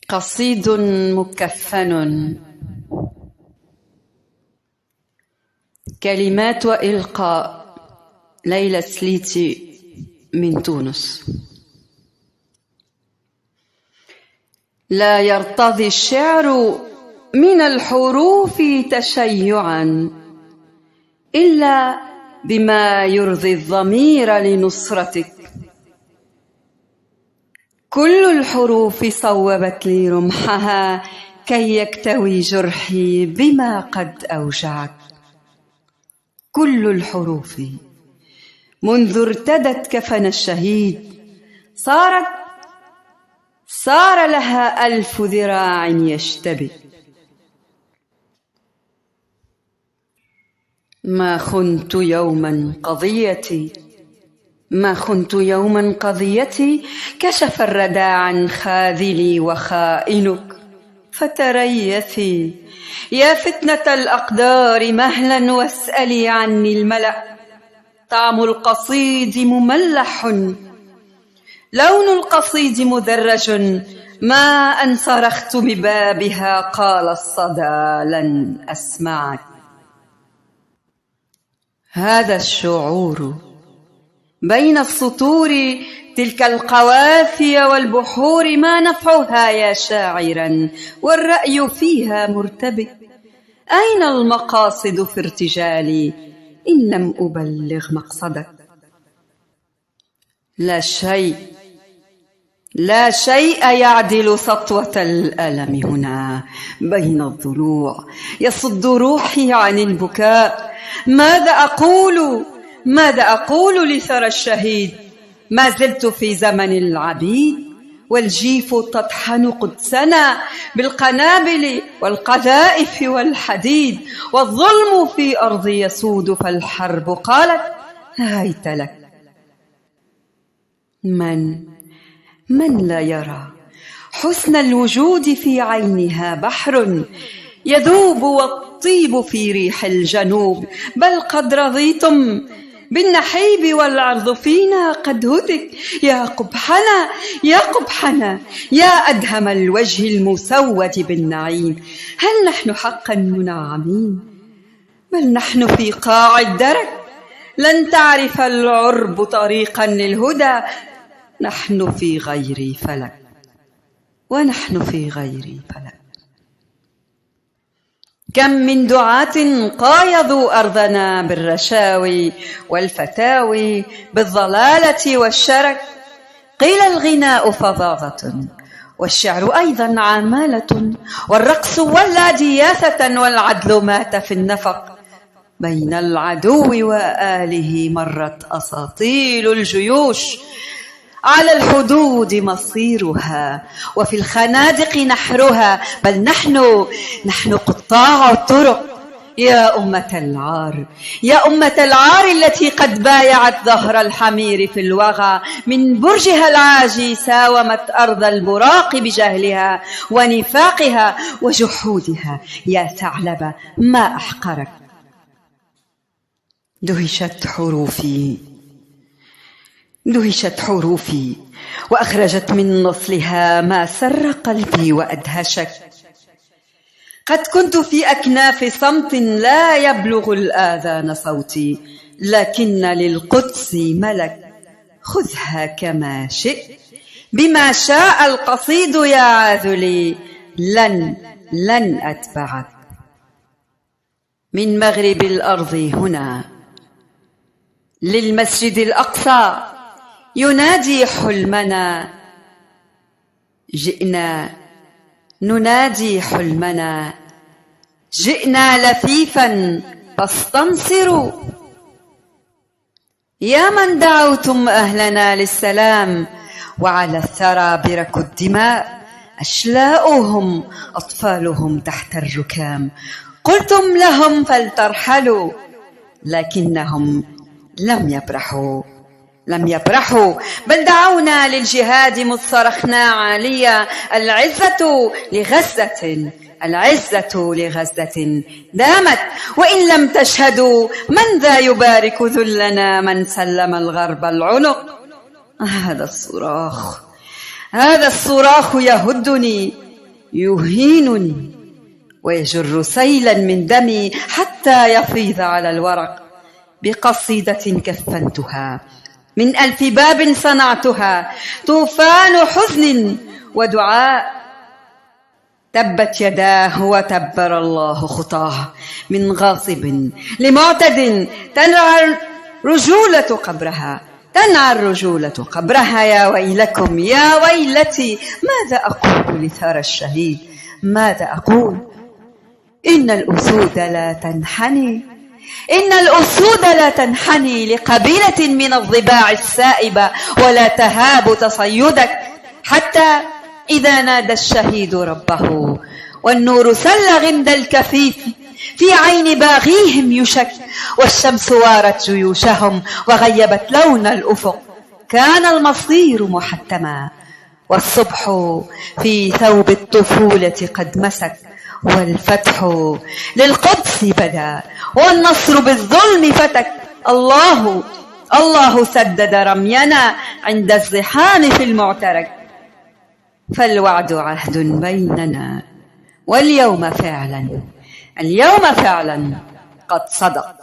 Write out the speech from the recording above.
قصيد مكفن. كلمات وإلقاء ليلى سليتي من تونس. لا يرتضي الشعر من الحروف تشيعا إلا بما يرضي الضمير لنصرتك. كل الحروف صوبت لي رمحها كي يكتوي جرحي بما قد أوجعك. كل الحروف منذ ارتدت كفن الشهيد صار لها 1000 ذراع يشتبك. ما خنت يوما قضيتي كشف الردى عن خاذلي وخائنك. فتريثي يا فتنة الأقدار مهلا واسألي عني الملأ. طعم القصيد مملح، لون القصيد مدرج، ما أن صرخت ببابها قال الصدى لن أسمعك. هذا الشعور بين السطور، تلك القوافي والبحور، ما نفعها يا شاعرا والرأي فيها مرتبك. أين المقاصد في ارتجالي إن لم أبلغ مقصدك؟ لا شيء يعدل سطوة الألم هنا بين الضلوع، يصد روحي عن البكاء. ماذا أقول لثرى الشهيد؟ ما زلت في زمن العبيد، والجيف تطحن قدسنا بالقنابل والقذائف والحديد، والظلم في أرضي يسود فالحرب قالت هيت لك. من لا يرى حسن الوجود في عينها بحر يذوب والطيب في ريح الجنوب. بل قد رضيتم بالنحيب والعرض فينا قد هتك. يا قبحنا يا أدهم الوجه المسود بالنعيم. هل نحن حقا منعمين؟ بل نحن في قاع الدرك. لن تعرف العرب طريقا للهدى. نحن في غير فلك ونحن في غير فلك. كم من دعاة قايضوا أرضنا بالرشاوي والفتاوي بالضلالة والشرك. قيل الغناء فظاظة والشعر أيضا عمالة، والرقص ولا دياثة، والعدل مات في النفق. بين العدو وآله مرت أساطيل الجيوش، على الحدود مصيرها وفي الخنادق نحرها. بل نحن قطاع الطرق. يا أمة العار التي قد بايعت ظهر الحمير في الوغى. من برجها العاجي ساومت أرض البراق بجهلها ونفاقها وجحودها. يا ثعلب ما أحقرك. دهشت حروفي وأخرجت من نصلها ما سر قلبي وأدهشك. قد كنت في أكناف صمت لا يبلغ الآذان صوتي، لكن للقدس ملك. خذها كما شئت بما شاء القصيد يا عاذلي. لن أتبعك. من مغرب الأرض هنا للمسجد الأقصى ينادي حلمنا. جئنا ننادي حلمنا. جئنا لفيفا فاستنصروا. يا من دعوتم أهلنا للسلام، وعلى الثرى بركوا الدماء. أشلاؤهم أطفالهم تحت الركام. قلتم لهم فلترحلوا، لكنهم لم يبرحوا. بل دعونا للجهاد مذ صرخنا عاليا. العزة لغزة دامت، وإن لم تشهدوا من ذا يبارك ذلنا؟ من سلم الغرب العنق. هذا الصراخ يهدني يهينني ويجر سيلا من دمي حتى يفيض على الورق. بقصيدة كفنتها من 1000 باب صنعتها، طوفان حزن ودعاء. تبت يداه وتبر الله خطاه، من غاصب لمعتد تنعى الرجولة قبرها. يا ويلكم يا ويلتي، ماذا أقول لثرى الشهيد؟ ماذا أقول؟ إن الأسود لا تنحني لقبيلة من الضباع السائبة، ولا تهاب تصيدك حتى إذا نادى الشهيد ربه والنور سل غمد الكفيف في عين باغيهم يشك، والشمس وارت جيوشهم وغيبت لون الأفق. كان المصير محتما والصبح في ثوب الطفولة قد مسك، والفتح للقدس بدا والنصر بالظلم فتك. الله سدد رمينا عند الزحام في المعترك، فالوعد عهد بيننا واليوم فعلا قد صدق.